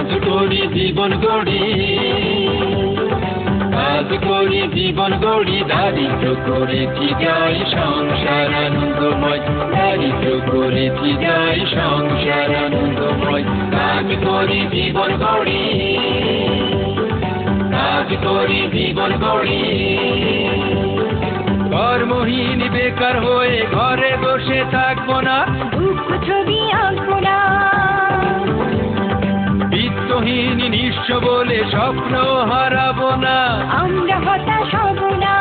কাজ করি জীবন গড়ি, কাজ করি জীবন গড়ি, দারিদ্র করেছি যাই সংসার আনন্দময়, দারিদ্র করেছি যাই সংসার আনন্দময়। কাজ করি জীবন গড়ি, কাজ করি জীবন গড়ি। কর্মহীন বেকার হয়ে ঘরে বসে থাকবো না, দুঃখ ছবি আঁকবো না, বিত্তহীন নিঃস্ব বলে স্বপ্ন হারাবো না, আমরা হতাশ হব না।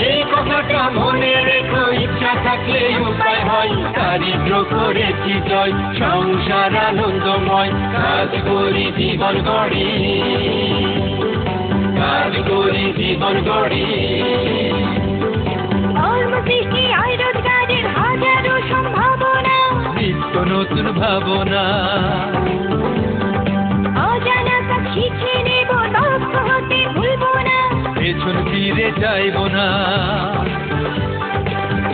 এই কথাটা মনে রেখো, ইচ্ছা থাকলে উপায় হয়, দারিদ্র করেছি জয় সংসার আনন্দময়। কাজ করি জীবন গড়ি, কাজ করি জীবন গড়ি। কর্মসৃষ্টি আয় রোজগারের হাজারো সম্ভাবনা, নিত্য নতুন ভাবনা, অজানা কাজ শিখে নেব, দক্ষ হতে ভুলব না, পেছন ফিরে যাইব না।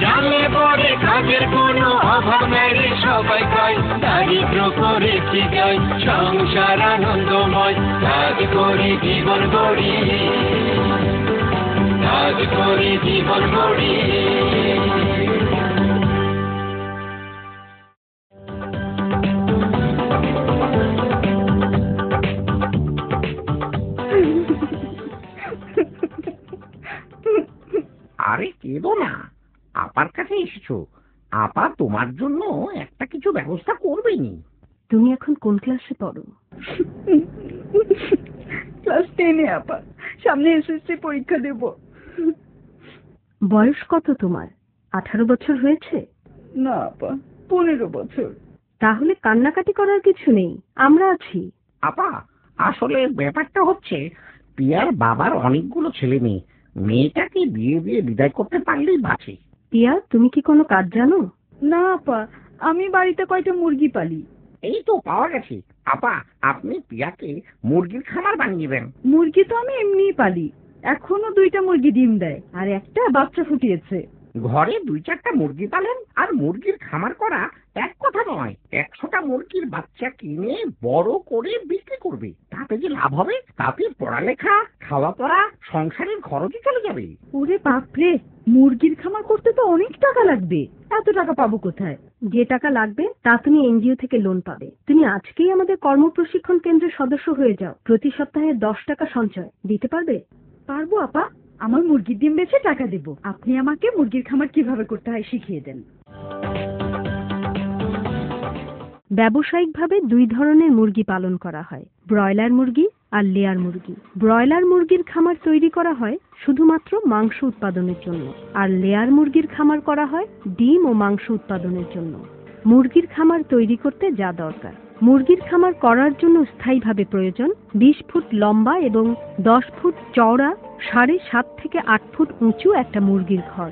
জানলে পরে কাজের কোনো অভাব নাই রে, সবাই কয় দারিদ্র করেছি জয় সংসার আনন্দময়। কাজ করি জীবন গড়ি, কাজ করি জীবন গড়ি। আরে কেঁদো না, আপার কাছে এসেছো, আপা তোমার জন্য একটা কিছু ব্যবস্থা করবেনি। তুমি এখন কোন ক্লাসে পড়ো? ক্লাস 10-এ আপা, সামনে এসএসসি পরীক্ষা দেব। বয়স কত তোমার? 18 বছর হয়েছে? না আপা, 15 বছর। তাহলে কান্নাকাটি করার কিছু নেই, আমরা আছি। আপা আসলে ব্যাপারটা হচ্ছে, পিয়ার বাবার অনেকগুলো ছেলে মেয়ে, মেয়েটাকে বিয়ে দিয়ে বিদায় করতে পারলেই বাঁচে। পিয়া, তুমি কি কোনো কাজ জানো? না আপা, আমি বাড়িতে কয়টা মুরগি পালি। এই তো পাওয়া গেছে। আপা আপনি পিয়াকে মুরগির খামার বানিয়ে দেন। মুরগি তো আমি এমনিই পালি, এখনো 2টা মুরগি ডিম দেয় আর একটা বাচ্চা ফুটিয়েছে। ঘরে 2-4টা মুরগি পালেন আর মুরগির খামার করা এক কথা নয়। 100টা মুরগির বাচ্চা কিনে বড় করে বিক্রি করবে, তাতে যে লাভ হবে, তাতে পড়ালেখা, খাওয়া পড়া, সংসারের খরচই চলে যাবে। ওরে বাপরে, মুরগির খামার করতে তো অনেক টাকা লাগবে, এত টাকা পাবো কোথায়? যে টাকা লাগবে তা তুমি এনজিও থেকে লোন পাবে। তুমি আজকেই আমাদের কর্ম প্রশিক্ষণ কেন্দ্রের সদস্য হয়ে যাও। প্রতি সপ্তাহে 10 টাকা সঞ্চয় দিতে পারবে? পারবো আপা, আমার মুরগির ডিম বেচে টাকা দেব। আপনি আমাকে মুরগির খামার কিভাবে করতে হয় শিখিয়ে দেন। ব্যবসায়িকভাবে 2 ধরনের মুরগি পালন করা হয়, ব্রয়লার মুরগি আর লেয়ার মুরগি। ব্রয়লার মুরগির খামার তৈরি করা হয় শুধুমাত্র মাংস উৎপাদনের জন্য, আর লেয়ার মুরগির খামার করা হয় ডিম ও মাংস উৎপাদনের জন্য। মুরগির খামার তৈরি করতে যা দরকার: মুরগির খামার করার জন্য স্থায়ীভাবে প্রয়োজন 20 ফুট লম্বা এবং 10 ফুট চওড়া 7.5 থেকে 8 ফুট উঁচু একটা মুরগির ঘর।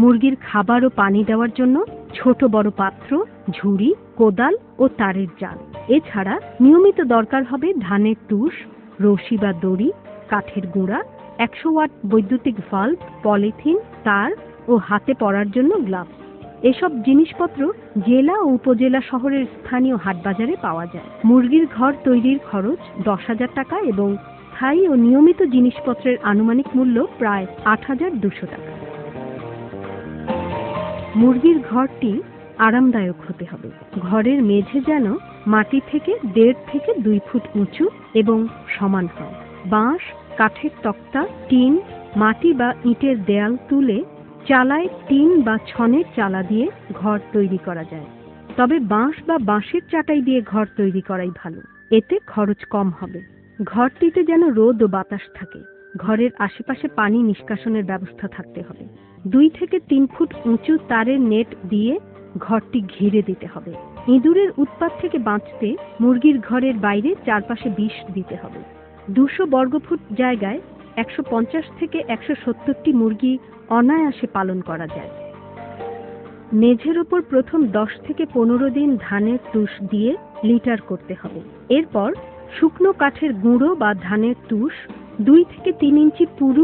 মুরগির খাবার ও পানি দেওয়ার জন্য ছোট বড় পাত্র, ঝুড়ি, কোদাল ও তারের জাল। এছাড়া নিয়মিত দরকার হবে ধানের তুষ, রশি বা দড়ি, কাঠের গুঁড়া, 100 ওয়াট বৈদ্যুতিক ভাল্ব, পলিথিন, তার ও হাতে পরার জন্য গ্লাভস। এসব জিনিসপত্র জেলা ও উপজেলা শহরের স্থানীয় হাটবাজারে পাওয়া যায়। মুরগির ঘর তৈরির খরচ 10,000 টাকা এবং স্থায়ী ও নিয়মিত জিনিসপত্রের আনুমানিক মূল্য প্রায় 8,200 টাকা। মুরগির ঘরটি আরামদায়ক হতে হবে। ঘরের মেঝে যেন মাটি থেকে 1.5 থেকে 2 ফুট উঁচু এবং সমান হয়। বাঁশ, কাঠের তক্তা, টিন, মাটি বা ইটের দেয়াল তুলে চালায় টিন বা ছনের চালা দিয়ে ঘর তৈরি করা যায়। তবে বাঁশ বা বাঁশের চাটাই দিয়ে ঘর তৈরি করাই ভালো, এতে খরচ কম হবে। ঘরটিতে যেন রোদ ও বাতাস থাকে। ঘরের আশেপাশে পানি নিষ্কাশনের ব্যবস্থা থাকতে হবে। 2 থেকে 3 ফুট উঁচু তারের নেট দিয়ে ঘরটি ঘিরে দিতে হবে। ইঁদুরের উৎপাত থেকে বাঁচতে মুরগির ঘরের বাইরে চারপাশে বিষ দিতে হবে। 200 বর্গফুট জায়গায় 150 থেকে 170টি মুরগি অনায়াসে পালন করা যায়। মেঝের উপর প্রথম 10 থেকে 15 দিন ধানের তুষ দিয়ে লিটার করতে হবে। এরপর শুকনো কাঠের গুঁড়ো বা ধানের তুষ 2 থেকে 3 ইঞ্চি পুরু